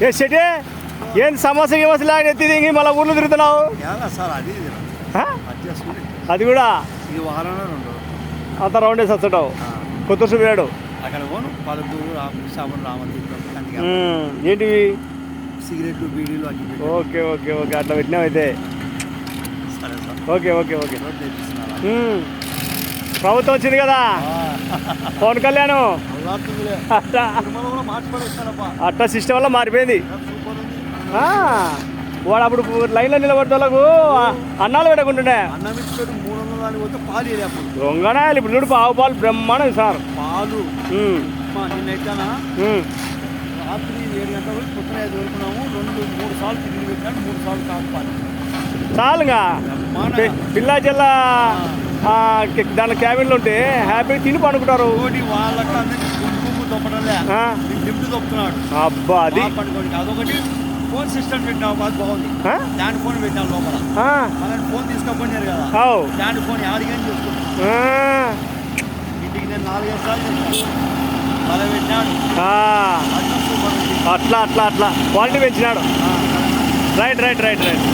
ఏ సెటే ఏం సమస్య గిమస్య ఎత్తి దిగి మళ్ళీ ఊర్లో తిరుగుతున్నావు? అది కూడా అంత రౌండ్ వేసి వచ్చావు కొత్త వేడు ఏంటివి సిగరెట్లు బీడీలు. ఓకే ఓకే ఓకే అట్లా పెట్టినావు అయితే. ఓకే ఓకే ఓకే ప్రభుత్వం వచ్చింది కదా పవన్ కళ్యాణ్ అట్లా సిస్టమ్ వల్ల మారిపోయింది. వాడు అప్పుడు లైన్లో నిలబడితే వాళ్ళకు అన్నాలు పెట్టకుంటుండే దొంగనాయాలి. ఇప్పుడు చూడు పావు పాలు బ్రహ్మాండం సార్ పాలు. రాత్రి 7 గంటల పొద్దున 5 వరకున్నాము. 2-3 సార్లు తిరిగి పెట్టాను. 3 సార్లు కాకపోవాలి చాలుగా పిల్లా జిల్లా దాని క్యాబిన్లో ఉంటే హ్యాపీగా తిని పడుకుంటారు. అబ్బా అది అదొకటి. ఫోన్ సిస్టమ్ పెట్టినావు బాగా బాగుంది. ల్యాండ్ ఫోన్ పెట్టినావు లోపల. ఫోన్ తీసుకపోయినారు కదా ల్యాండ్ ఫోన్ యాడికని చూసుకుంటాను. ఇంటికి నేను 4-5 సార్లు అలా పెట్టినాడు. అట్లా అట్లా అట్లా క్వాలిటీ పెంచినాడు. Right right right right